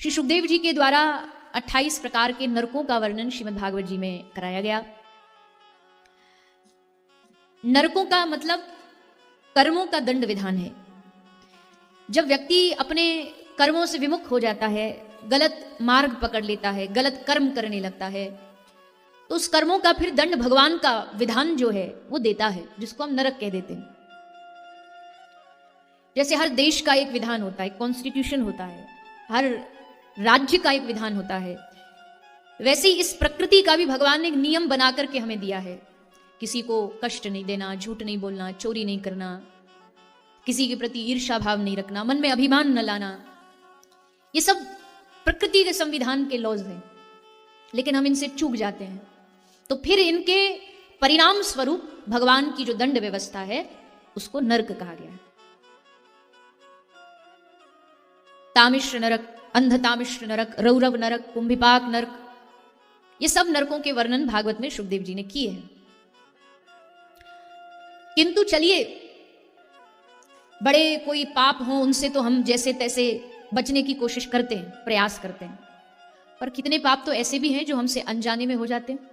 श्री सुखदेव जी के द्वारा 28 प्रकार के नरकों का वर्णन श्रीमद् भागवत जी में कराया गया। नरकों का मतलब कर्मों का दंड विधान है। जब व्यक्ति अपने कर्मों से विमुख हो जाता है, गलत मार्ग पकड़ लेता है, गलत कर्म करने लगता है, तो उस कर्मों का फिर दंड भगवान का विधान जो है वो देता है, जिसको हम नरक कह देते हैं। जैसे हर देश का एक विधान होता है, कॉन्स्टिट्यूशन होता है, हर राज्य का एक विधान होता है, वैसे ही इस प्रकृति का भी भगवान ने एक नियम बना करके हमें दिया है। किसी को कष्ट नहीं देना, झूठ नहीं बोलना, चोरी नहीं करना, किसी के प्रति ईर्ष्या भाव नहीं रखना, मन में अभिमान न लाना, ये सब प्रकृति के संविधान के लॉज हैं। लेकिन हम इनसे चूक जाते हैं, तो फिर इनके परिणाम स्वरूप भगवान की जो दंड व्यवस्था है उसको नरक कहा गया है। तामिश्र नरक, अंधतामिश्र नरक, रौरव नरक, कुंभिपाक नरक, ये सब नरकों के वर्णन भागवत में सुखदेव जी ने किए हैं। किंतु चलिए, बड़े कोई पाप हो उनसे तो हम जैसे तैसे बचने की कोशिश करते हैं, प्रयास करते हैं, पर कितने पाप तो ऐसे भी हैं जो हमसे अनजाने में हो जाते हैं।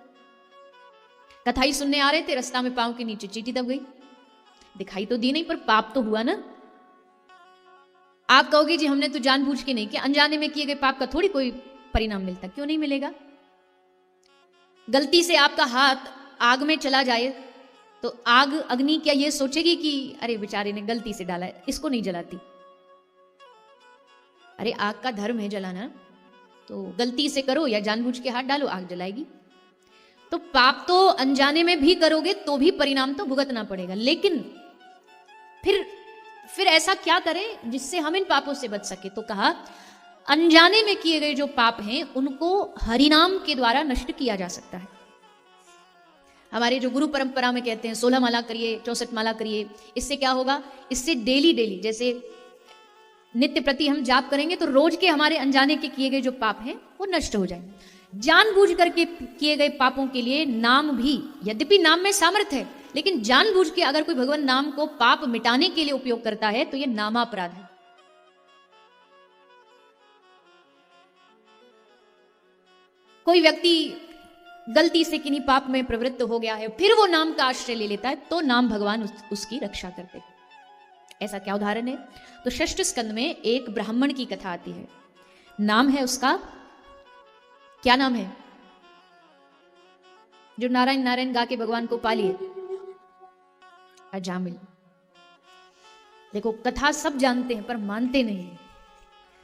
कथा ही सुनने आ रहे थे, रास्ता में पांव के नीचे चींटी दब गई, दिखाई तो दी नहीं पर पाप तो हुआ ना। आप कहोगे जी हमने तो जानबूझ के नहीं किया, अनजाने में किए गए पाप का थोड़ी कोई परिणाम मिलता, क्यों नहीं मिलेगा। गलती से आपका हाथ आग में चला जाए तो आग, अग्नि क्या ये सोचेगी कि अरे बेचारे ने गलती से डाला है, इसको नहीं जलाती। अरे आग का धर्म है जलाना, तो गलती से करो या जानबूझ के हाथ डालो, आग जलाएगी। तो पाप तो अनजाने में भी करोगे तो भी परिणाम तो भुगतना पड़ेगा। लेकिन फिर ऐसा क्या करें जिससे हम इन पापों से बच सके। तो कहा अनजाने में किए गए जो पाप हैं उनको हरिनाम के द्वारा नष्ट किया जा सकता है। हमारे जो गुरु परंपरा में कहते हैं 16 माला करिए, 64 माला करिए, इससे क्या होगा, इससे डेली जैसे नित्य प्रति हम जाप करेंगे तो रोज के हमारे अनजाने के किए गए जो पाप हैं वो नष्ट हो जाएंगे। जानबूझ करके किए गए पापों के लिए नाम भी, यद्यपि नाम में सामर्थ्य है, लेकिन जानबूझ के अगर कोई भगवान नाम को पाप मिटाने के लिए उपयोग करता है तो यह नामापराध है। कोई व्यक्ति गलती से किन्हीं पाप में प्रवृत्त हो गया है, फिर वो नाम का आश्रय ले लेता है, तो नाम भगवान उसकी रक्षा करते हैं। ऐसा क्या उदाहरण है, तो षष्ठ स्कंद में एक ब्राह्मण की कथा आती है। नाम है उसका, क्या नाम है, जो नारायण नारायण गा के भगवान को पालिए, अजामिल। देखो कथा सब जानते हैं पर मानते नहीं है।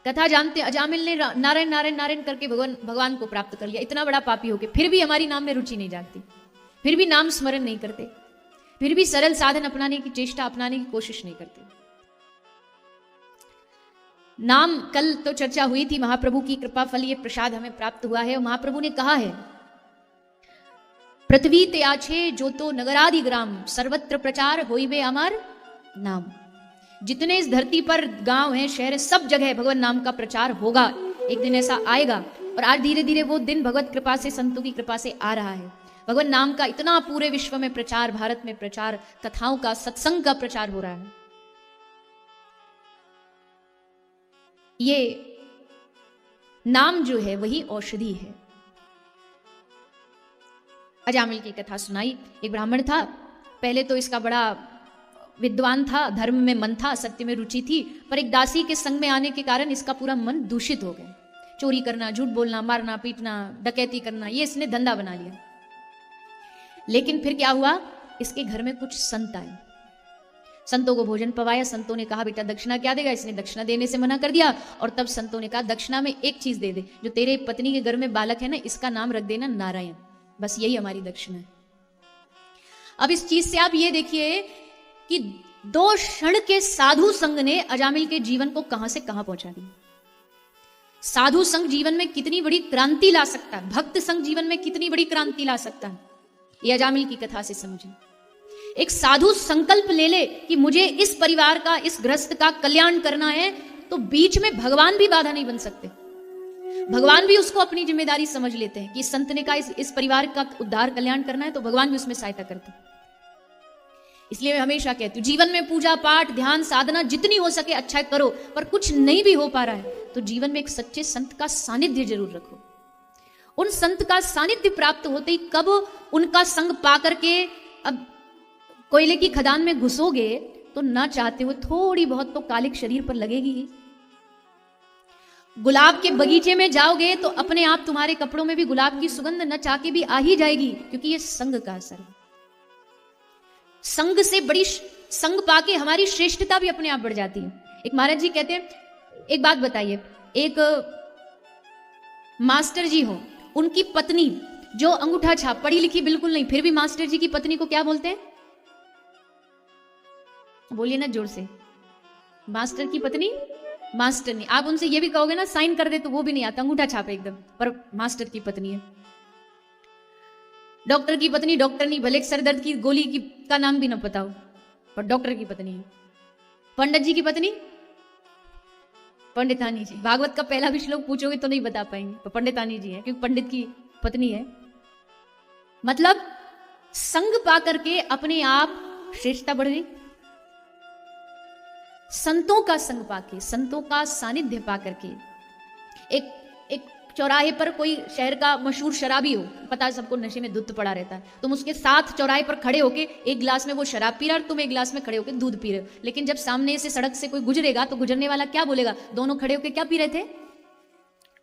कथा जानते, अजामिल ने नारायण नारायण नारायण करके भगवान को प्राप्त कर लिया, इतना बड़ा पापी होके फिर भी हमारी नाम में रुचि नहीं जागती, फिर भी नाम स्मरण नहीं करते, फिर भी सरल साधन अपनाने की चेष्टा, अपनाने की कोशिश नहीं करते। नाम, कल तो चर्चा हुई थी, महाप्रभु की कृपा फल ये प्रसाद हमें प्राप्त हुआ है। महाप्रभु ने कहा है, पृथ्वी ते आछे जो तो नगरादि ग्राम, सर्वत्र प्रचार होइबे अमर नाम। जितने इस धरती पर गांव हैं, शहर हैं, सब जगह भगवान नाम का प्रचार होगा। एक दिन ऐसा आएगा, और आज धीरे धीरे वो दिन भगवत कृपा से, संतों की कृपा से आ रहा है। भगवान नाम का इतना पूरे विश्व में प्रचार, भारत में प्रचार, कथाओं का, सत्संग का प्रचार हो रहा है। ये नाम जो है वही औषधि है। अजामिल की कथा सुनाई। एक ब्राह्मण था, पहले तो इसका बड़ा विद्वान था, धर्म में मन था, सत्य में रुचि थी, पर एक दासी के संग में आने के कारण इसका पूरा मन दूषित हो गया। चोरी करना, झूठ बोलना, मारना पीटना, डकैती करना, ये इसने धंधा बना लिया। लेकिन फिर क्या हुआ, इसके घर में कुछ संत आए, संतों को भोजन पवाया। संतों ने कहा बेटा दक्षिणा क्या देगा, इसने दक्षिणा देने से मना कर दिया। और तब संतों ने कहा दक्षिणा में एक चीज दे दे, जो तेरे पत्नी के घर में बालक है ना, इसका नाम रख देना नारायण, बस यही हमारी दक्षिणा है। अब इस चीज से आप ये देखिए कि 2 क्षण के साधु संग ने अजामिल के जीवन को कहां से कहां पहुंचा दिया। साधु संग जीवन में कितनी बड़ी क्रांति ला सकता है, भक्त संग जीवन में कितनी बड़ी क्रांति ला सकता है, ये अजामिल की कथा से समझे। एक साधु संकल्प ले ले कि मुझे इस परिवार का, इस गृहस्थ का कल्याण करना है, तो बीच में भगवान भी बाधा नहीं बन सकते। भगवान भी उसको अपनी जिम्मेदारी समझ लेते हैं कि संत ने कहा इस परिवार का उद्धार, कल्याण करना है, तो भगवान भी उसमें सहायता करते हैं। इसलिए मैं हमेशा कहती हूँ जीवन में पूजा पाठ ध्यान साधना जितनी हो सके अच्छा करो, पर कुछ नहीं भी हो पा रहा है तो जीवन में एक सच्चे संत का सानिध्य जरूर रखो। उन संत का सानिध्य प्राप्त होते ही कब उनका संग पा करके अब कोयले की खदान में घुसोगे तो ना चाहते हुए थोड़ी बहुत तो कालिक शरीर पर लगेगी ही। गुलाब के बगीचे में जाओगे तो अपने आप तुम्हारे कपड़ों में भी गुलाब की सुगंध न चाह के भी आ ही जाएगी, क्योंकि ये संग का असर है। संग से बड़ी संग पाके हमारी श्रेष्ठता भी अपने आप बढ़ जाती है। एक महाराज जी कहते हैं, एक बात बताइए, एक मास्टर जी हो, उनकी पत्नी जो अंगूठा छाप, पढ़ी लिखी बिल्कुल नहीं, फिर भी मास्टर जी की पत्नी को क्या बोलते हैं? बोलिए ना जोर से। मास्टर की पत्नी मास्टर नहीं। आप उनसे ये भी कहोगे ना साइन कर दे तो वो भी नहीं आता, अंगूठा छापे एकदम, पर मास्टर की पत्नी है। डॉक्टर की पत्नी डॉक्टर नहीं, भले सर दर्द की गोली की का नाम भी ना पता हो, पर डॉक्टर की पत्नी है। पंडित जी की पत्नी पंडितानी जी। भागवत का पहला भी श्लोक पूछोगे तो नहीं बता पाएंगे, पर पंडितानी जी है, क्योंकि पंडित की पत्नी है। मतलब संग पा करके अपने आप श्रेष्ठता बढ़ गई। संतों का संग पाके, संतों का सानिध्य पा करके, एक चौराहे पर कोई शहर का मशहूर शराबी हो, पता है सबको नशे में धुत पड़ा रहता है, तुम उसके साथ चौराहे पर खड़े होके एक गिलास में वो शराब पी रहा है और तुम एक गिलास में खड़े होके दूध पी रहे हो, लेकिन जब सामने से सड़क से कोई गुजरेगा तो गुजरने वाला क्या बोलेगा? दोनों खड़े होके क्या पी रहे थे?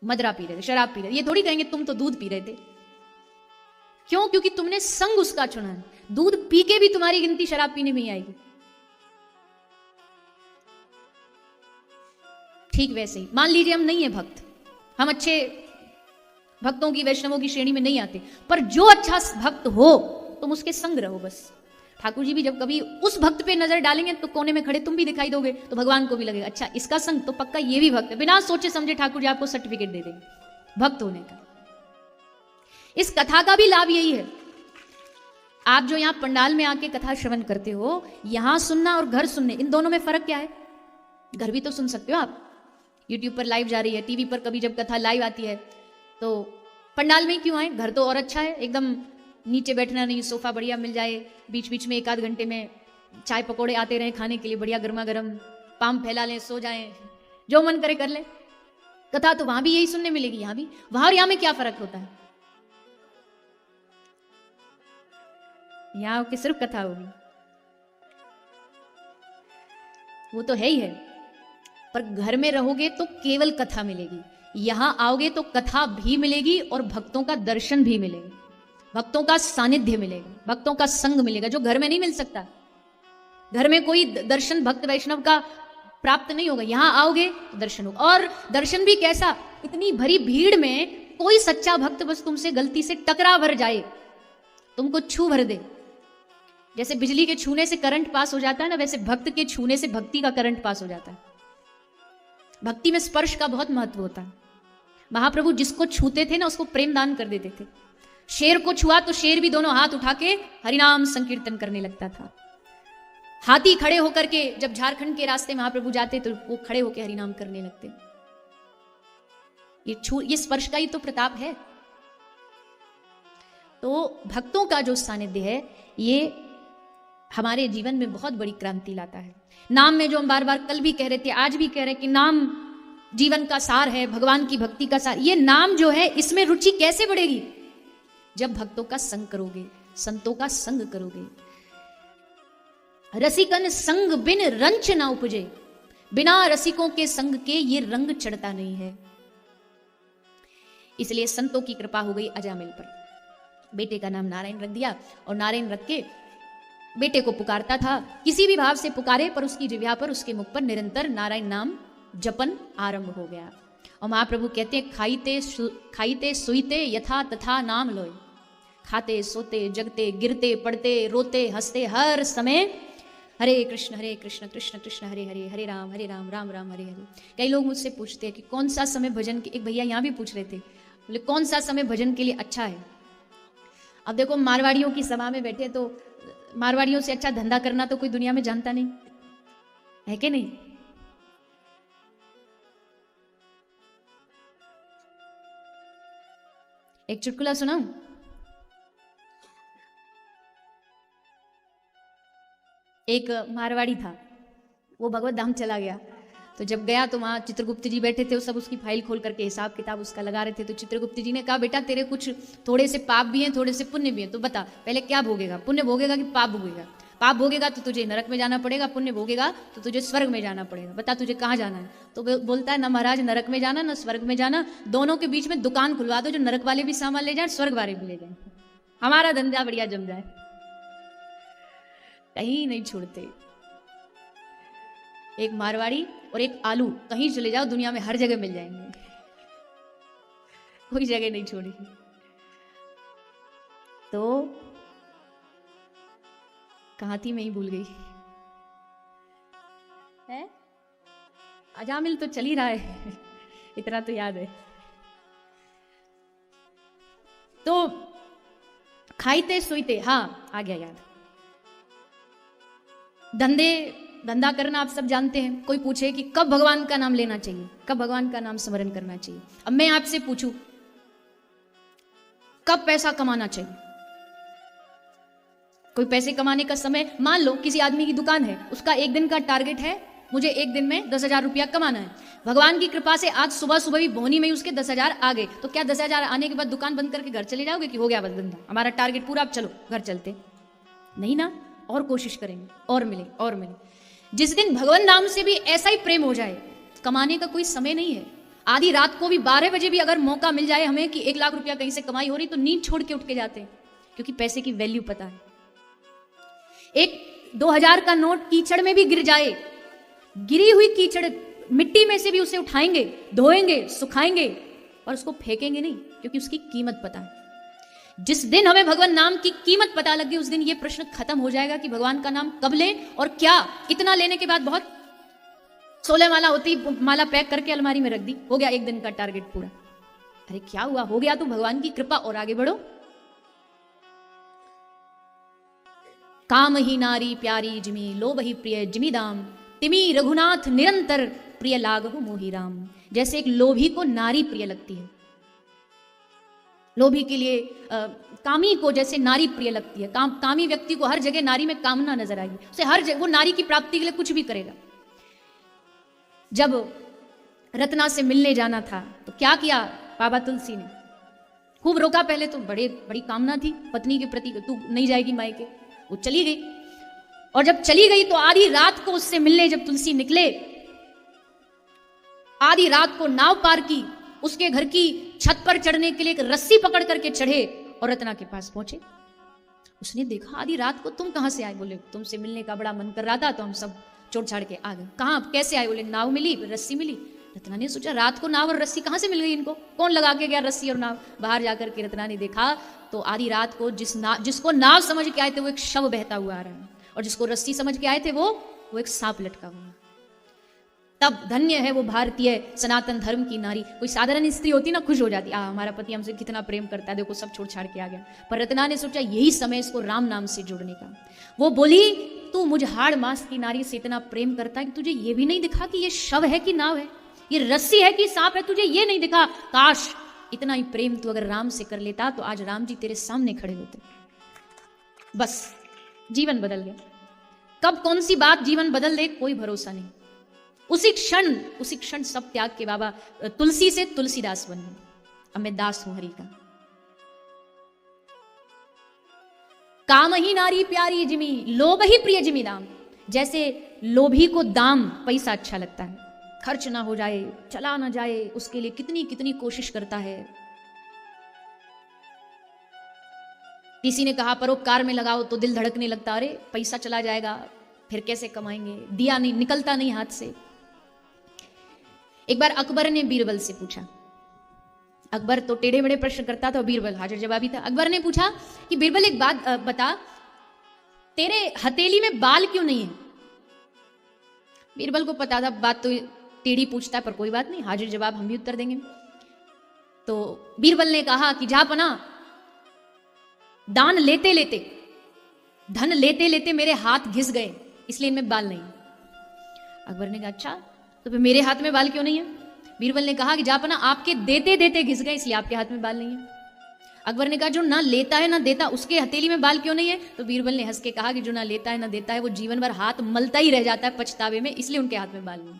मदरा पी रहे थे, शराब पी रहे थे। ये थोड़ी कहेंगे तुम तो दूध पी रहे थे। क्यों? क्योंकि तुमने संग उसका चुना है। दूध पी के भी तुम्हारी गिनती शराब पीने में ही आएगी। ठीक वैसे ही मान लीजिए हम नहीं है भक्त, हम अच्छे भक्तों की वैष्णवों की श्रेणी में नहीं आते, पर जो अच्छा भक्त हो तुम उसके संग रहो बस। ठाकुर जी भी जब कभी उस भक्त पे नजर डालेंगे तो कोने में खड़े तुम भी दिखाई दोगे, तो भगवान को भी लगेगा अच्छा इसका संग तो पक्का ये भी भक्त है। बिना सोचे समझे ठाकुर जी आपको सर्टिफिकेट दे देंगे भक्त होने का। इस कथा का भी लाभ यही है। आप जो यहाँ पंडाल में आके कथा श्रवण करते हो, यहां सुनना और घर सुनने, इन दोनों में फर्क क्या है? घर भी तो सुन सकते हो आप, यूट्यूब पर लाइव जा रही है, टीवी पर कभी जब कथा लाइव आती है तो पंडाल में क्यों आए? घर तो और अच्छा है, एकदम नीचे बैठना नहीं, सोफा बढ़िया मिल जाए, बीच बीच में एक आध घंटे में चाय पकोड़े आते रहे खाने के लिए, बढ़िया गर्मा गर्म, पाम फैला लें, सो जाएं, जो मन करे कर ले। कथा तो वहां भी यही सुनने मिलेगी, यहां भी। वहां और यहां में क्या फर्क होता है? यहां की सिर्फ कथा होगी, वो तो है ही है, पर घर में रहोगे तो केवल कथा मिलेगी, यहां आओगे तो कथा भी मिलेगी और भक्तों का दर्शन भी मिलेगा, भक्तों का सानिध्य मिलेगा, भक्तों का संग मिलेगा, जो घर में नहीं मिल सकता। घर में कोई दर्शन भक्त वैष्णव का प्राप्त नहीं होगा, यहां आओगे तो दर्शन होगा। और दर्शन भी कैसा? इतनी भरी भीड़ में कोई सच्चा भक्त बस तुमसे गलती से टकरा भर जाए, तुमको छू भर दे, जैसे बिजली के छूने से करंट पास हो जाता है ना, वैसे भक्त के छूने से भक्ति का करंट पास हो जाता है। भक्ति में स्पर्श का बहुत महत्व होता है। महाप्रभु जिसको छूते थे ना उसको प्रेम दान कर देते थे। शेर को छुआ तो शेर भी दोनों हाथ उठा के हरिनाम संकीर्तन करने लगता था। हाथी खड़े होकर के जब झारखंड के रास्ते महाप्रभु जाते तो वो खड़े होकर हरिनाम करने लगते। ये स्पर्श का ही तो प्रताप है। तो भक्तों का जो सानिध्य है ये हमारे जीवन में बहुत बड़ी क्रांति लाता है। नाम में जो हम बार बार कल भी कह रहे थे, आज भी कह रहे कि नाम जीवन का सार है, भगवान की भक्ति का सार। ये नाम जो है इसमें रुचि कैसे बढ़ेगी? जब भक्तों का संग करोगे, संतों का संग करोगे। रसिकन संग बिन रंच ना उपजे, बिना रसिकों के संग के ये रंग चढ़ता नहीं है। इसलिए संतों की कृपा हो गई अजामिल पर। बेटे का नाम नारायण रख दिया और नारायण रख के बेटे को पुकारता था। किसी भी भाव से पुकारे पर उसकी जिह्वा पर, उसके मुख पर निरंतर नारायण नाम जपन आरंभ हो गया। और महाप्रभु कहते हैं खाईते सुईते यथा तथा नाम लोय। खाते सोते जगते गिरते पड़ते रोते हंसते हर समय हरे कृष्ण कृष्ण कृष्ण हरे हरे, हरे राम राम राम हरे हरे। कई लोग मुझसे पूछते हैं कि कौन सा समय भजन के, एक भैया यहाँ भी पूछ रहे थे, बोले कौन सा समय भजन के लिए अच्छा है। अब देखो मारवाड़ियों की सभा में बैठे तो मारवाड़ियों से अच्छा धंधा करना तो कोई दुनिया में जानता नहीं है कि नहीं। एक चुटकुला सुनाऊं? एक मारवाड़ी था, वो भगवत धाम चला गया। तो जब गया तो वहाँ चित्रगुप्त जी बैठे थे, वो सब उसकी फाइल खोल करके हिसाब किताब उसका लगा रहे थे। तो चित्रगुप्त जी ने कहा, बेटा तेरे कुछ थोड़े से पाप भी हैं, थोड़े से पुण्य भी हैं, तो बता पहले क्या भोगेगा, पुण्य भोगेगा कि पाप भोगेगा? पाप भोगेगा तो तुझे नरक में जाना पड़ेगा, पुण्य भोगेगा तो तुझे स्वर्ग में जाना पड़ेगा, बता तुझे कहाँ जाना है? तो बोलता है, ना महाराज नरक में जाना ना स्वर्ग में जाना, दोनों के बीच में दुकान खुलवा दो, जो नरक वाले भी सामान ले जाए, स्वर्ग वाले भी ले जाए, हमारा धंधा बढ़िया जम जाए। कहीं नहीं छोड़ते। एक मारवाड़ी और एक आलू, कहीं चले जाओ दुनिया में हर जगह मिल जाएंगे, कोई जगह नहीं छोड़ी। तो कहाँ थी, मैं ही भूल गई है। अजामिल तो चल ही रहा है इतना तो याद है। तो खाईते सोईते, हाँ आ गया याद। धंधा करना आप सब जानते हैं। कोई पूछे कि कब भगवान का नाम लेना चाहिए, कब भगवान का नाम स्मरण करना चाहिए। अब मैं आपसे पूछूं, कब पैसा कमाना चाहिए? कोई पैसे कमाने का समय, मान लो किसी आदमी की दुकान है, उसका एक दिन का टारगेट है, मुझे एक दिन में 10,000 रुपया कमाना है। भगवान की कृपा से आज सुबह सुबह भी बोहनी में ही उसके 10,000 आ गए, तो क्या 10,000 आने के बाद दुकान बंद करके घर चले जाओगे कि हो गया बस धंधा, हमारा टारगेट पूरा, अब चलो घर चलते? नहीं ना, और कोशिश करेंगे और मिले और मिले। जिस दिन भगवान नाम से भी ऐसा ही प्रेम हो जाए, कमाने का कोई समय नहीं है। आधी रात को भी 12 बजे भी अगर मौका मिल जाए हमें कि 1 लाख रुपया कहीं से कमाई हो रही, तो नींद छोड़ के उठ के जाते हैं, क्योंकि पैसे की वैल्यू पता है। एक 2,000 का नोट कीचड़ में भी गिर जाए, गिरी हुई कीचड़ मिट्टी में से भी उसे उठाएंगे, धोएंगे, सुखाएंगे और उसको फेंकेंगे नहीं, क्योंकि उसकी कीमत पता है। जिस दिन हमें भगवान नाम की कीमत पता लगी, उस दिन ये प्रश्न खत्म हो जाएगा कि भगवान का नाम कब लें और क्या। इतना लेने के बाद बहुत 16 माला होती, माला पैक करके अलमारी में रख दी, हो गया एक दिन का टारगेट पूरा। अरे क्या हुआ, हो गया तो भगवान की कृपा, और आगे बढ़ो। काम ही नारी प्यारी जिमी, लोभ ही प्रिय जिमी दाम, तिमी रघुनाथ निरंतर प्रिय लागहु मोहि राम। जैसे एक लोभी को नारी प्रिय लगती है, लोभी के लिए कामी को जैसे नारी प्रिय लगती है, कामी व्यक्ति को हर जगह नारी में कामना नजर आएगी, उसे हर जगह वो नारी की प्राप्ति के लिए कुछ भी करेगा। जब रत्ना से मिलने जाना था तो क्या किया बाबा तुलसी ने? खूब रोका, पहले तो बड़ी कामना थी पत्नी के प्रति, तू नहीं जाएगी मायके, वो चली गई। और जब चली गई तो आधी रात को उससे मिलने जब तुलसी निकले, आधी रात को नाव पार की, उसके घर की छत पर चढ़ने के लिए एक रस्सी पकड़ करके चढ़े और रत्ना के पास पहुंचे। उसने देखा आधी रात को तुम कहां से आए? बोले तुमसे मिलने का बड़ा मन कर रहा था, तो हम सब छोड़ छाड़ के आ गए। कहां कैसे आए? बोले नाव मिली, रस्सी मिली। रत्ना ने सोचा रात को नाव और रस्सी कहां से मिल गई इनको, कौन लगा के गया रस्सी और नाव? बाहर जाकर के रत्ना ने देखा तो आधी रात को जिसको नाव समझ के आए थे वो एक शव बहता हुआ आ रहा है, और जिसको रस्सी समझ के आए थे वो एक सांप लटका हुआ। तब धन्य है वो भारतीय सनातन धर्म की नारी। कोई साधारण स्त्री होती ना, खुश हो जाती, हमारा पति हमसे कितना प्रेम करता है, देखो सब छोड़ छाड़ के आ गया। पर रत्ना ने सोचा यही समय इसको राम नाम से जोड़ने का। वो बोली, तू मुझहाड़ मास की नारी से इतना प्रेम करता है कि तुझे ये भी नहीं दिखा कि ये शव है कि नाव है, ये रस्सी है कि सांप है, तुझे ये नहीं दिखा? काश इतना ही प्रेम तू अगर राम से कर लेता तो आज राम जी तेरे सामने खड़े होते। बस जीवन बदल गया। कब कौन सी बात जीवन बदल दे कोई भरोसा नहीं। उसी क्षण सब त्याग के बाबा तुलसी से तुलसीदास बन गए। अब मैं दास हूं हरि का। काम ही नारी प्यारी जिमी, लोभ ही प्रिय जिमी दाम। जैसे लोभी को दाम पैसा अच्छा लगता है, खर्च ना हो जाए, चला ना जाए, उसके लिए कितनी कितनी कोशिश करता है। किसी ने कहा परोपकार में लगाओ तो दिल धड़कने लगता, अरे पैसा चला जाएगा फिर कैसे कमाएंगे, दिया नहीं निकलता नहीं हाथ से। एक बार अकबर ने बीरबल से पूछा, अकबर तो टेढ़े मेढ़े प्रश्न करता था, बीरबल हाजिर जवाबी था। अकबर ने पूछा कि बीरबल एक बात बता, तेरे हथेली में बाल क्यों नहीं है? बीरबल को पता था बात तो टेढ़ी पूछता है, पर कोई बात नहीं, हाजिर जवाब हम भी उत्तर देंगे। तो बीरबल ने कहा कि जापना, दान लेते लेते, धन लेते लेते मेरे हाथ घिस गए, इसलिए इनमें बाल नहीं। अकबर ने कहा अच्छा, तो फिर मेरे हाथ में बाल क्यों नहीं है? बीरबल ने कहा कि जापना, आपके देते देते घिस गए, इसलिए आपके हाथ में बाल नहीं है। अकबर ने कहा जो ना लेता है ना देता उसके हथेली में बाल क्यों नहीं है? तो बीरबल ने हंस के कहा कि जो ना लेता है ना देता है वो जीवन भर हाथ मलता ही रह जाता है पछतावे में, इसलिए उनके हाथ में बाल नहीं।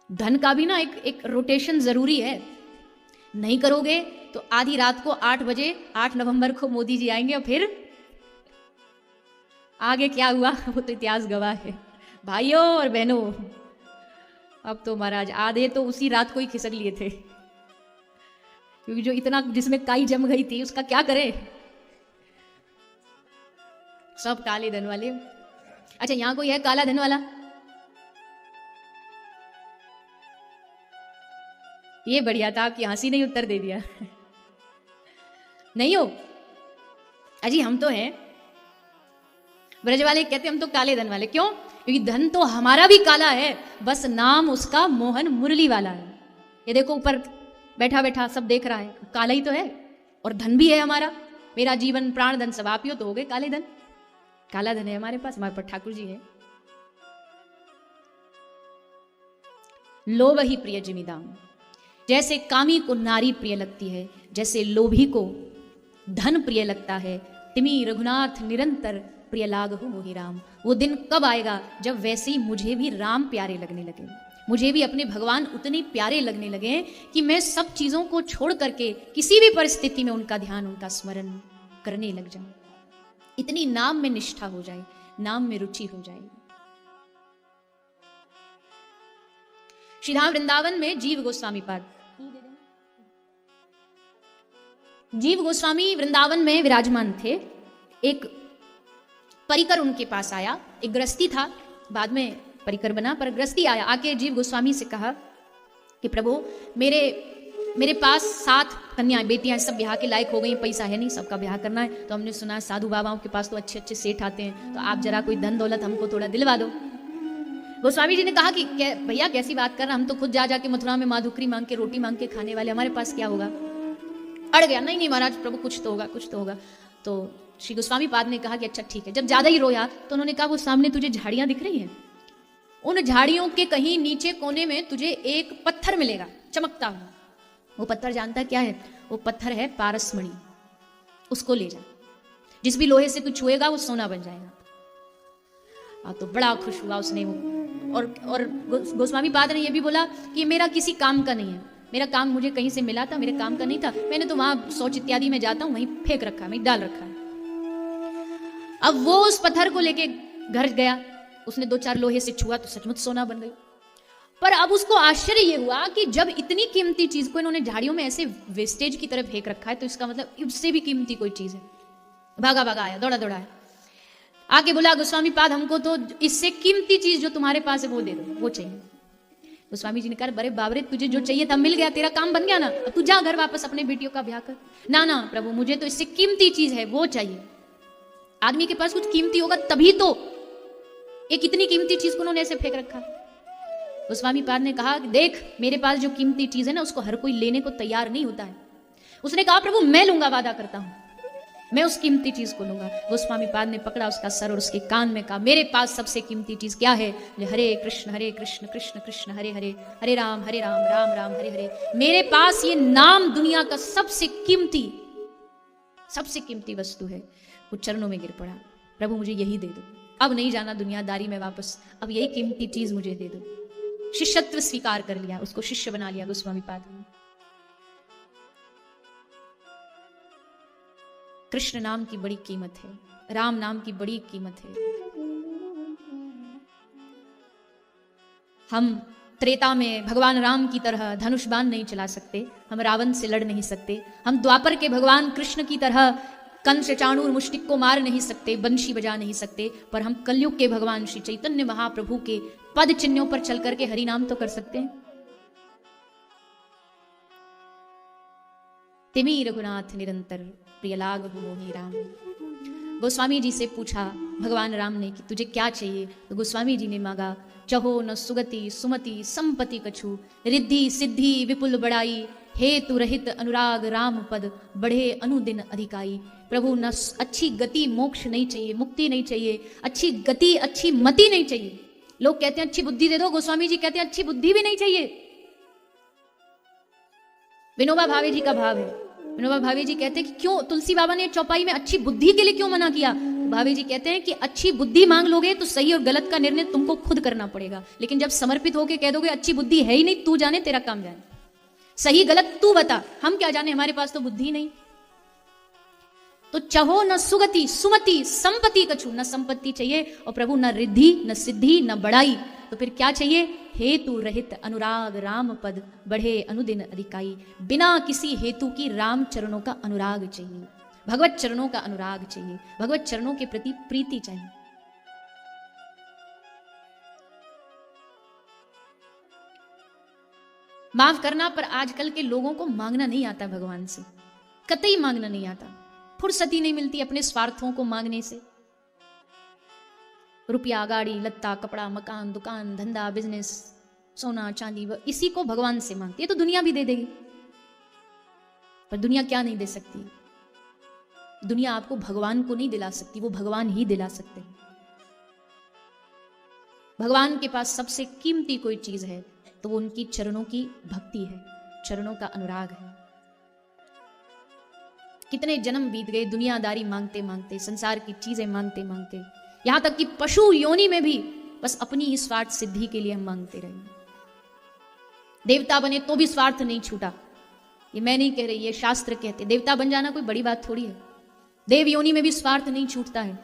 धन का भी ना एक रोटेशन जरूरी है। नहीं करोगे तो आधी रात को 8 बजे 8 नवंबर को मोदी जी आएंगे और फिर आगे क्या हुआ वो तो इतिहास गवाह है। भाइयों और बहनों, अब तो महाराज आधे तो उसी रात को ही खिसक लिए थे, क्योंकि जो इतना जिसमें काई जम गई थी उसका क्या करे, सब काले धन वाले। अच्छा यहां कोई है काला धन वाला? ये बढ़िया था, आपकी हंसी नहीं उत्तर दे दिया नहीं हो अजी, हम तो हैं ब्रज वाले, कहते हम तो काले धन वाले। क्यों? क्योंकि धन तो हमारा भी काला है, बस नाम उसका मोहन मुरली वाला है। ये देखो ऊपर बैठा बैठा सब देख रहा है, काला ही तो है, और धन भी है हमारा। मेरा जीवन प्राण धन सब आप ही हो, तो हो गए काले धन। काला धन है हमारे पास, हमारे पास ठाकुर जी है। लोभ ही प्रिय जिमीदाम, जैसे कामी को नारी प्रिय लगती है, जैसे लोभी को धन प्रिय लगता है, तिमी रघुनाथ निरंतर प्रिय लाग हो मोहि राम। वो दिन कब आएगा जब वैसे ही मुझे भी राम प्यारे लगने लगे, मुझे भी अपने भगवान उतने प्यारे लगने लगे कि मैं सब चीजों को छोड़ करके किसी भी परिस्थिति में उनका ध्यान, उनका स्मरण करने लग जाऊं। इतनी नाम में निष्ठा हो जाए, नाम में रुचि हो जाए। श्रीधाम वृंदावन में जीव गोस्वामी पाद, जीव गोस्वामी वृंदावन में विराजमान थे। एक परिकर उनके पास आया, एक गृहस्थी था, बाद में परिकर बना, पर गृहस्थी आया। आके जीव गोस्वामी से कहा कि प्रभु मेरे पास 7 कन्याएं बेटियां, सब ब्याह के लायक हो गई, पैसा है नहीं, सबका ब्याह करना है। तो हमने सुना साधु बाबाओं के पास तो अच्छे अच्छे सेठ आते हैं, तो आप जरा कोई धन दौलत हमको थोड़ा दिलवा दो। गोस्वामी जी ने कहा कि भैया कैसी बात कर रहा, हम तो खुद जा जाके मथुरा में माधुकरी मांग के रोटी मांग के खाने वाले, हमारे पास क्या होगा? अड़ गया, नहीं महाराज प्रभु कुछ तो होगा, कुछ तो होगा। तो श्री गोस्वामी पाद ने कहा कि अच्छा ठीक है। जब ज्यादा ही रोया तो उन्होंने कहा वो सामने तुझे झाड़ियां दिख रही हैं, उन झाड़ियों के कहीं नीचे कोने में तुझे एक पत्थर मिलेगा चमकता हुआ। वो पत्थर जानता क्या है? वो पत्थर है पारसमणि, उसको ले जा, जिस भी लोहे से तू छुएगा वो सोना बन जाएगा। तो बड़ा खुश हुआ उसने वो। और गोस्वामी पाद ने ये भी बोला कि मेरा किसी काम का नहीं है, मेरा काम मुझे कहीं से मिला था, मेरे काम का नहीं था, मैंने तो वहां शौच इत्यादि में जाता हूं, वहीं फेंक रखा है, वहीं डाल रखा है। अब वो उस पत्थर को लेके घर गया, उसने 2-4 लोहे से छुआ तो सचमुच सोना बन गई। पर अब उसको आश्चर्य ये हुआ कि जब इतनी कीमती चीज को इन्होंने झाड़ियों में ऐसे वेस्टेज की तरफ फेंक रखा है, तो इसका मतलब इससे भी कीमती कोई चीज है। भागा भागा आया, दौड़ा दौड़ा आया, आके बोला गोस्वामी पाद हमको तो इससे कीमती चीज जो तुम्हारे पास है वो दे दो, वो चाहिए। गोस्वामी जी ने कहा बड़े बाबरे तुझे जो चाहिए था मिल गया, तेरा काम बन गया ना, अब तू जा घर वापस अपने बेटियों का ब्याह कर। ना ना प्रभु मुझे तो इससे कीमती चीज है वो चाहिए। आदमी के पास कुछ कीमती होगा तभी तो, एक इतनी कीमती चीज को उन्होंने ऐसे फेंक रखा। गोस्वामी पाद ने कहा देख मेरे पास जो कीमती चीज है ना उसको हर कोई लेने को तैयार नहीं होता है। उसने कहा प्रभु मैं लूंगा, वादा करता हूं मैं उस कीमती चीज को लूंगा। गोस्वामी पाद ने पकड़ा उसका सर और उसके कान में कहा मेरे पास सबसे कीमती चीज क्या है? हरे कृष्ण कृष्ण कृष्ण हरे हरे, हरे राम राम राम हरे हरे। मेरे पास ये नाम दुनिया का सबसे कीमती वस्तु है। वो चरणों में गिर पड़ा, प्रभु मुझे यही दे दो, अब नहीं जाना दुनियादारी में वापस, अब यही कीमती चीज मुझे दे दो। शिष्यत्व स्वीकार कर लिया, उसको शिष्य बना लिया गोस्वामी पाद ने। कृष्ण नाम की बड़ी कीमत है, राम नाम की बड़ी कीमत है। हम त्रेता में भगवान राम की तरह धनुष बाण नहीं चला सकते, हम रावण से लड़ नहीं सकते, हम द्वापर के भगवान कृष्ण की तरह कंस चाणूर मुष्टिक को मार नहीं सकते, बंशी बजा नहीं सकते, पर हम कलयुग के भगवान श्री चैतन्य महाप्रभु के पद चिन्हों पर चल करके हरि नाम तो कर सकते हैं। तिमी रघुनाथ निरंतर प्रिय लाग हो मोहि राम। गोस्वामी जी से पूछा भगवान राम ने कि तुझे क्या चाहिए? तो गोस्वामी जी ने मांगा चहो न सुगति सुमति संपत्ति कछु, रिद्धि सिद्धि विपुल बड़ाई, हेतु रहित अनुराग राम पद बढ़े अनुदिन अधिकाई। प्रभु न अच्छी गति मोक्ष नहीं चाहिए, मुक्ति नहीं चाहिए, अच्छी गति अच्छी मति नहीं चाहिए। लोग कहते हैं अच्छी बुद्धि दे दो, गोस्वामी जी कहते हैं अच्छी बुद्धि भी नहीं चाहिए, विनोबा भावे जी का भाव है। विनोबा भावे जी कहते हैं कि क्यों तुलसी बाबा ने चौपाई में अच्छी बुद्धि के लिए क्यों मना किया। भावे जी कहते हैं कि अच्छी बुद्धि मांग लोगे तो सही और गलत का निर्णय तुमको खुद करना पड़ेगा, लेकिन जब समर्पित होकर कह दोगे अच्छी बुद्धि है ही नहीं, तू जाने तेरा काम जाने, सही गलत तू बता, हम क्या जाने, हमारे पास तो बुद्धि नहीं। तो चाहो न सुगति सुमति संपत्ति कछु, न संपत्ति चाहिए और प्रभु न रिद्धि न सिद्धि न बड़ाई, तो फिर क्या चाहिए, हेतु रहित अनुराग राम पद बढ़े अनुदिन अधिकाई। बिना किसी हेतु की राम चरणों का अनुराग चाहिए, भगवत चरणों का अनुराग चाहिए, भगवत चरणों के प्रति प्रीति चाहिए। माफ करना, पर आजकल के लोगों को मांगना नहीं आता भगवान से, कतई मांगना नहीं आता, फुर्सत ही नहीं मिलती अपने स्वार्थों को मांगने से। रुपया, गाड़ी, लत्ता, कपड़ा, मकान, दुकान, धंधा, बिजनेस, सोना चांदी, इसी को भगवान से मांगती है। तो दुनिया भी दे देगी, पर दुनिया क्या नहीं दे सकती, दुनिया आपको भगवान को नहीं दिला सकती, वो भगवान ही दिला सकते हैं। भगवान के पास सबसे कीमती कोई चीज है तो वो उनकी चरणों की भक्ति है, चरणों का अनुराग है। कितने जन्म बीत गए दुनियादारी मांगते मांगते, संसार की चीजें मांगते मांगते, यहां तक कि पशु योनि में भी बस अपनी ही स्वार्थ सिद्धि के लिए हम मांगते रहे। देवता बने तो भी स्वार्थ नहीं छूटा, ये मैं नहीं कह रही, ये शास्त्र कहते। देवता बन जाना कोई बड़ी बात थोड़ी है, देव योनि में भी स्वार्थ नहीं छूटता है।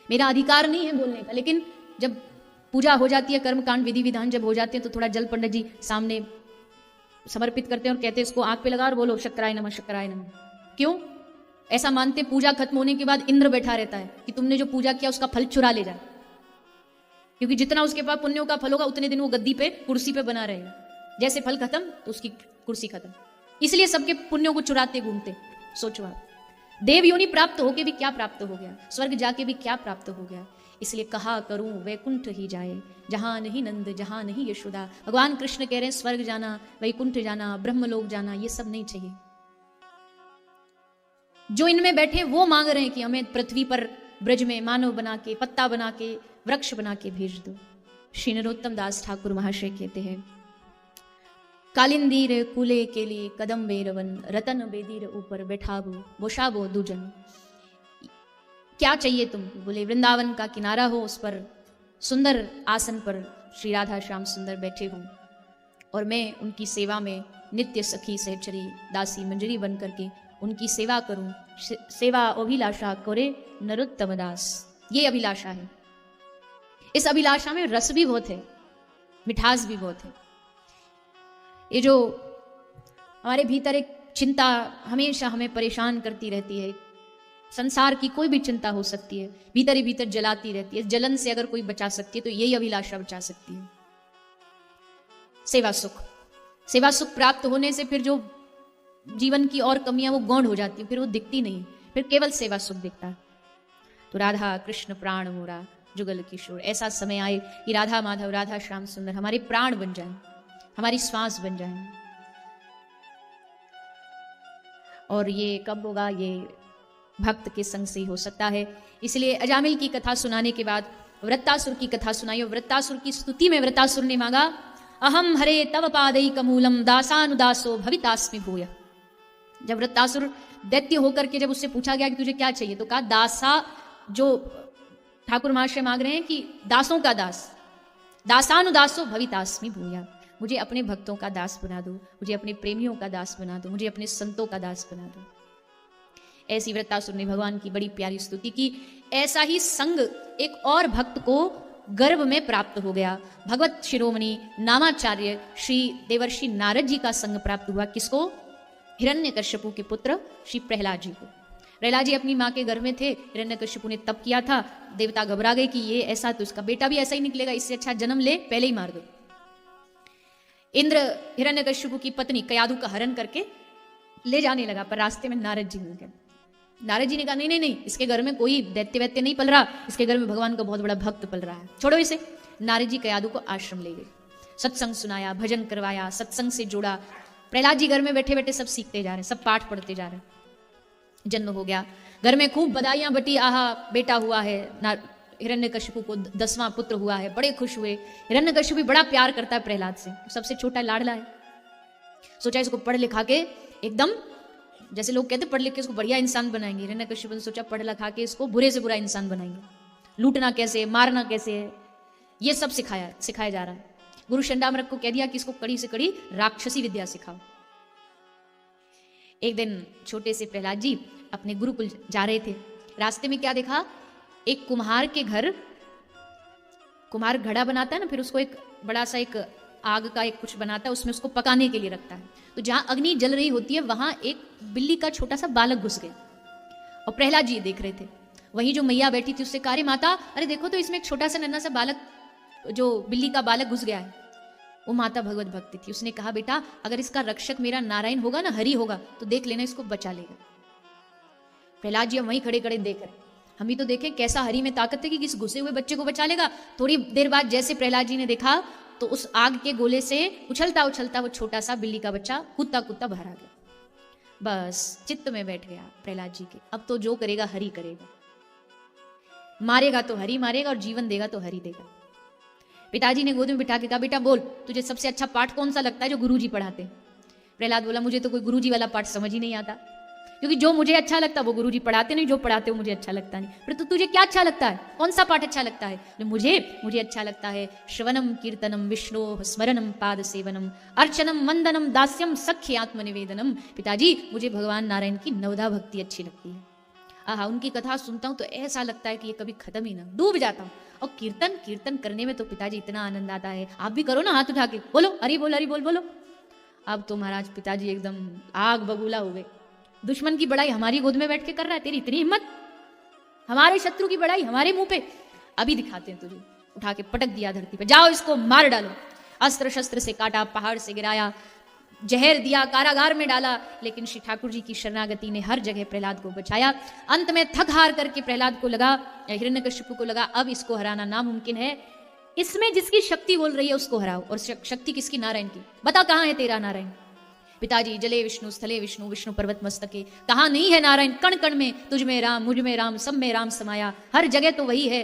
मेरा अधिकार नहीं है बोलने का, लेकिन जब पूजा हो जाती है, कर्मकांड विधि विधान जब हो जाते हैं, तो थोड़ा जल पंडित जी सामने समर्पित करते हैं और कहते हैं इसको आंख पे लगा और बोलो शक्राय नमः शक्राय नमः। क्यों ऐसा मानते? पूजा खत्म होने के बाद इंद्र बैठा रहता है कि तुमने जो पूजा किया उसका फल चुरा ले जाए, क्योंकि जितना उसके पास पुण्यों का फल होगा उतने दिन वो गद्दी पे कुर्सी पे बना रहेगा। जैसे फल खत्म तो उसकी कुर्सी खत्म, इसलिए सबके पुण्यों को चुराते घूमते। सोचो आप, देव योनि प्राप्त होके भी क्या प्राप्त हो गया, स्वर्ग जाके भी क्या प्राप्त हो गया। इसलिए कहा करूं वैकुंठ ही जाए, जहां नहीं नंद जहां नहीं यशोदा। भगवान कृष्ण कह रहे हैं स्वर्ग जाना, वैकुंठ जाना, ब्रह्मलोक जाना, ये सब नहीं चाहिए। जो इनमें बैठे वो मांग रहे हैं कि हमें पृथ्वी पर ब्रज में मानव बना के, पत्ता बना के, वृक्ष बना के भेज दो। श्री नरोत्तम दास ठाकुर महाशय कहते हैं, कालिंदीर कुले के लिए कदम बेरवन, रतन बेदीर ऊपर बैठाबो बोशाबो दुजन। क्या चाहिए तुमको? बोले वृंदावन का किनारा हो, उस पर सुंदर आसन पर श्री राधा श्याम सुंदर बैठे हों और मैं उनकी सेवा में नित्य सखी सहचरी दासी मंजरी बन करके उनकी सेवा करूं। सेवा अभिलाषा करे नरोत्तम दास, ये अभिलाषा है। इस अभिलाषा में रस भी बहुत है, मिठास भी बहुत है। ये जो हमारे भीतर एक चिंता हमेशा हमें परेशान करती रहती है, संसार की कोई भी चिंता हो सकती है, भीतर ही भीतर जलाती रहती है। जलन से अगर कोई बचा सकती है तो यही अभिलाषा बचा सकती है। सेवा सुख, सेवा सुख प्राप्त होने से फिर जो जीवन की और कमियां वो गौण हो जाती है, फिर वो दिखती नहीं, फिर केवल सेवा सुख दिखता है। तो राधा कृष्ण प्राण मोरा जुगल किशोर, ऐसा समय आए कि राधा माधव राधा श्याम सुंदर हमारे प्राण बन जाएं, हमारी श्वास बन जाएं। और ये कब होगा? ये भक्त के संग से ही हो सकता है। इसलिए अजामिल की कथा सुनाने के बाद वृत्तासुर की कथा सुनाई और वृत्तासुर की स्तुति में वृत्तासुर ने मांगा, अहम हरे तव पादैकमूलम दासानुदासो भवितास्मि भूय। जब वृत्तासुर दैत्य होकर के जब उससे पूछा गया कि तुझे क्या चाहिए, तो कहा दासा, जो ठाकुर महाशय मांग रहे हैं कि दासों का दास, दासानुदासो भवितास्मि भूय, मुझे अपने भक्तों का दास बना दो, मुझे अपने प्रेमियों का दास बना दो, मुझे अपने संतों का दास बना दो। ऐसी वृत्तासुर ने भगवान की बड़ी प्यारी स्तुति की। ऐसा ही संग एक और भक्त को गर्भ में प्राप्त हो गया। भगवत शिरोमणि नामाचार्य श्री देवर्षि नारद जी का संग प्राप्त हुआ। किसको? हिरण्यकश्यपु के पुत्र श्री प्रहलाद जी को। प्रहलाद जी अपनी माँ के गर्भ में थे, हिरण्यकश्यपु ने तप किया था, देवता घबरा गए कि ये ऐसा तो इसका बेटा भी ऐसा ही निकलेगा, इससे अच्छा जन्म ले, पहले ही मार दो। इंद्र हिरण्यकश्यपु की पत्नी कयाधु का हरण करके ले जाने लगा, पर रास्ते में नारद जी मिल गए। नारद जी ने कहा नहीं नहीं नहीं, इसके घर में कोई दैत्य वैत्य नहीं पल रहा, इसके घर में भगवान का बहुत बड़ा भक्त पल रहा है, छोड़ो इसे। नारद जी कयाधु को आश्रम ले गए, सत्संग सुनाया, भजन करवाया, सत्संग से जोड़ा। प्रहलाद जी घर में बैठे बैठे सब सीखते जा रहे हैं, सब पाठ पढ़ते जा रहे हैं। जन्म हो गया, घर में खूब बधाइयां बटी, आहा बेटा हुआ है। हिरण्यकश्यपु को 10वां पुत्र हुआ है, बड़े खुश हुए। हिरण्यकश्यपु भी बड़ा प्यार करता है प्रहलाद से, सबसे छोटा लाडला है। सोचा इसको पढ़ लिखा के एकदम, जैसे लोग कहते पढ़ लिख के इसको बढ़िया इंसान बनाएंगे, हिरण्यकश्यप ने सोचा पढ़ लिखा के इसको बुरे से बुरा इंसान बनाएंगे, लूटना कैसे, मारना कैसे है, ये सब सिखाया जा रहा है। गुरु शंडामरक को कह दिया कि इसको कड़ी से कड़ी राक्षसी विद्या सिखाओ। एक दिन छोटे से प्रहलाद जी अपने गुरुकुल जा रहे थे, रास्ते में क्या देखा, एक कुम्हार के घर, कुम्हार घड़ा बनाता है ना, फिर उसको एक बड़ा सा एक आग का एक कुछ बनाता है, उसमें उसको पकाने के लिए रखता है। तो जहां अग्नि जल रही होती है वहां एक बिल्ली का छोटा सा बालक घुस गया और प्रहलाद जी देख रहे थे। वहीं जो मैया बैठी थी उससे कहा, अरे माता, अरे देखो तो इसमें एक छोटा सा नन्हा सा बालक, जो बिल्ली का बालक घुस गया है। वो माता भगवत भक्ति थी, उसने कहा, बेटा अगर इसका रक्षक मेरा नारायण होगा ना, हरि होगा, तो देख लेना इसको बचा लेगा। प्रहलाद जी हम वहीं खड़े खड़े देख रहे, हम भी तो देखें कैसा हरि में ताकत है कि इस घुसे हुए बच्चे को बचा लेगा। थोड़ी देर बाद जैसे प्रहलाद जी ने देखा तो उस आग के गोले से उछलता उछलता वो छोटा सा बिल्ली का बच्चा कूदता कूदता बाहर आ गया। बस चित्त में बैठ गया प्रहलाद जी के, अब तो जो करेगा हरि करेगा, मारेगा तो हरि मारेगा और जीवन देगा तो हरि देगा। पिताजी ने गोद में बिठा के कहा, बेटा बोल, तुझे सबसे अच्छा पाठ कौन सा लगता है जो गुरुजी पढ़ाते? प्रहलाद बोला, मुझे तो कोई गुरुजी वाला पाठ समझ ही नहीं आता, क्योंकि जो मुझे अच्छा लगता है वो गुरुजी पढ़ाते नहीं, जो पढ़ाते हो मुझे अच्छा लगता नहीं। फिर तो तुझे क्या अच्छा लगता है, कौन सा पाठ अच्छा लगता है? मुझे अच्छा लगता है श्रवणम कीर्तनम विष्णु स्मरणम पाद सेवनम अर्चनम वंदनम दास्यम सख्य आत्मनिवेदनम। पिताजी मुझे भगवान नारायण की नवधा भक्ति अच्छी लगती है। आहा, उनकी कथा सुनता हूँ तो ऐसा लगता है कि ये कभी खत्म ही ना, डूब जाता हूँ। और कीर्तन करने में तो पिताजी इतना आनंद आता है। आप भी करो ना, हाथ उठा के बोलो, अरे बोल बोलो। अब तो महाराज पिताजी एकदम आग बबूला हो गए। दुश्मन की बड़ाई हमारी गोद में बैठ के कर रहा है, तेरी इतनी हिम्मत, हमारे शत्रु की बड़ाई हमारे मुंह पे, अभी दिखाते हैं तुझे। उठा के पटक दिया धरती पे, जाओ इसको मार डालो। अस्त्र शस्त्र से काटा, पहाड़ से गिराया, जहर दिया, कारागार में डाला, लेकिन श्री ठाकुर जी की शरणागति ने हर जगह प्रहलाद को बचाया। अंत में थक हार करके प्रहलाद को लगा, हिरण्यकश्यप को लगा, अब इसको हराना नामुमकिन है। इसमें जिसकी शक्ति बोल रही है उसको हराओ, और शक्ति किसकी? नारायण की। बता कहां है तेरा नारायण? पिताजी जले विष्णु स्थले विष्णु विष्णु पर्वत मस्तके, कहां नहीं है नारायण? कण कण में तुझ में राम, मुझ में राम, सब में राम समाया, हर जगह तो वही है।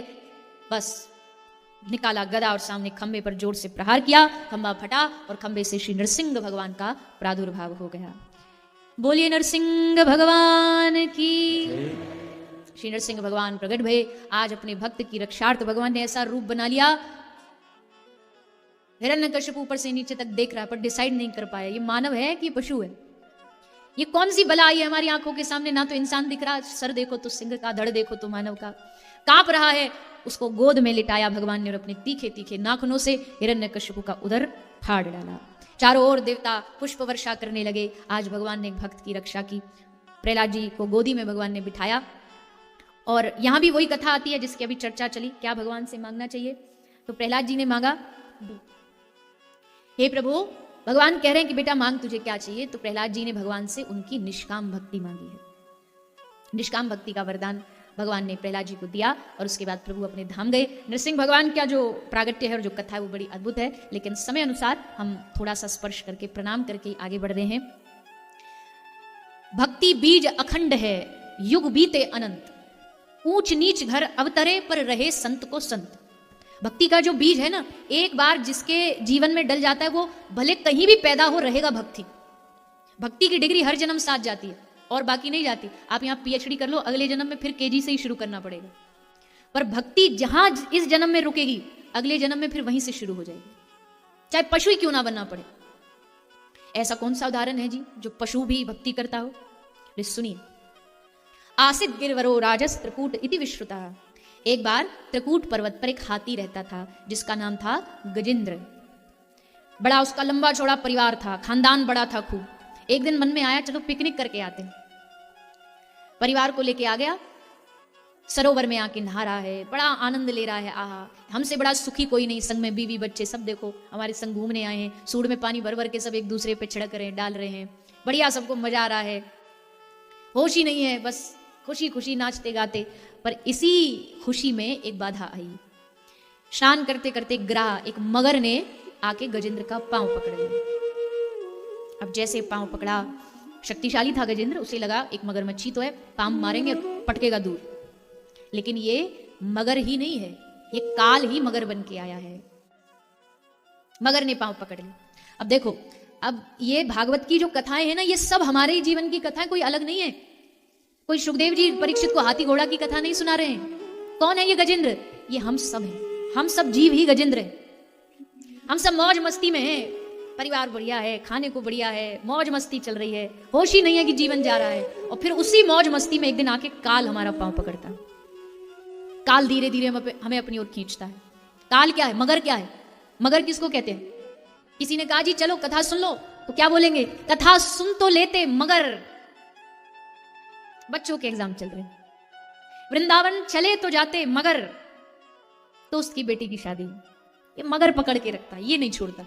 बस निकाला गदा और सामने खंबे पर जोर से प्रहार किया, खंबा फटा और खंबे से श्री नरसिंह भगवान का प्रादुर्भाव हो गया। बोलिए नरसिंह भगवान की। श्री नरसिंह भगवान प्रकट भये। आज अपने भक्त की रक्षार्थ भगवान ने ऐसा रूप बना लिया, हिरण्यकश्यप ऊपर से नीचे तक देख रहा है पर डिसाइड नहीं कर पाया ये मानव है कि ये पशु है। ये कौन सी बला आई है हमारी आंखों के सामने? ना तो इंसान दिख रहा, सर देखो तो सिंह का, धड़ देखो तो मानव का, कांप रहा है। उसको गोद में लिटाया भगवान ने और अपने तीखे तीखे नाखूनों से हिरण्यकश्यप का उदर फाड़ डाला। चारों ओर देवता पुष्प वर्षा करने लगे। आज भगवान ने भक्त की रक्षा की। प्रहलाद जी को गोदी में भगवान ने बिठाया और यहां भी वही कथा आती है जिसकी अभी चर्चा चली, क्या भगवान से मांगना चाहिए? तो प्रहलाद जी ने मांगा, हे प्रभु, भगवान कह रहे हैं कि बेटा मांग तुझे क्या चाहिए। तो प्रहलाद जी ने भगवान से उनकी निष्काम भक्ति मांगी है। निष्काम भक्ति का वरदान भगवान ने प्रहलाद जी को दिया और उसके बाद प्रभु अपने धाम गए। नरसिंह भगवान का जो प्रागट्य है और जो कथा है वो बड़ी अद्भुत है, लेकिन समय अनुसार हम थोड़ा सा स्पर्श करके प्रणाम करके आगे बढ़ रहे हैं। भक्ति बीज अखंड है, युग बीते अनंत, ऊंच नीच घर अवतरे पर रहे संत को संत। भक्ति का जो बीज है ना, एक बार जिसके जीवन में डल जाता है वो भले कहीं भी पैदा हो रहेगा भक्ति। भक्ति की डिग्री हर जन्म साथ जाती है और बाकी नहीं जाती। आप यहाँ पीएचडी कर लो, अगले जन्म में फिर केजी से ही शुरू करना पड़ेगा। पर भक्ति जहां इस जन्म में रुकेगी, अगले जन्म में फिर वहीं से शुरू हो जाएगी, चाहे पशु ही क्यों ना बनना पड़े। ऐसा कौन सा उदाहरण है जी जो पशु भी भक्ति करता हो? सुनिए, आसित गिरवरो राजस त्रिकूट इति विश्रुता। एक बार त्रिकूट पर्वत पर एक हाथी रहता था जिसका नाम था गजेंद्र। बड़ा उसका लंबा चौड़ा परिवार था, खानदान बड़ा था खूब। एक दिन मन में आया चलो पिकनिक करके आते हैं। परिवार को लेके आ गया, सरोवर में आके नहा रहा है, बड़ा आनंद ले रहा है। आहा, हमसे बड़ा सुखी कोई नहीं, संग में बीवी बच्चे सब देखो हमारे संग घूमने आए हैं। सूंड में पानी भर भर के सब एक दूसरे पे छिड़क रहे हैं, डाल रहे हैं, बढ़िया सबको मजा आ रहा है, होश ही नहीं है, बस खुशी खुशी नाचते गाते। पर इसी खुशी में एक बाधा आई। स्नान करते करते ग्राह एक मगर ने आके गजेंद्र का पांव पकड़ लिया। अब जैसे पांव पकड़ा, शक्तिशाली था गजेंद्र, उसे लगा एक मगरमच्छी तो है, पांव मारेंगे पटकेगा दूर। लेकिन ये मगर ही नहीं है, ये काल ही मगर बन के आया है। मगर ने पांव पकड़ लिया। अब देखो, अब ये भागवत की जो कथाएं हैं ना, ये सब हमारे ही जीवन की कथाएं, कोई अलग नहीं है। कोई सुखदेव जी परीक्षित को हाथी घोड़ा की कथा नहीं सुना रहे हैं। कौन है ये गजेंद्र? ये हम सब हैं, हम सब जीव ही गजेंद्र हैं। हम सब मौज मस्ती में हैं, परिवार बढ़िया है, खाने को बढ़िया है, मौज मस्ती चल रही है, होश ही नहीं है कि जीवन जा रहा है। और फिर उसी मौज मस्ती में एक दिन आके काल हमारा पांव पकड़ता है। काल धीरे धीरे हमें अपनी ओर खींचता है। काल क्या है? मगर क्या है? मगर किसको कहते हैं? किसी ने कहा जी चलो कथा सुन लो, तो क्या बोलेंगे? कथा सुन तो लेते मगर। बच्चों के एग्जाम चल रहे, वृंदावन चले तो जाते मगर, तो उसकी बेटी की शादी, ये मगर पकड़ के रखता है, ये नहीं छोड़ता।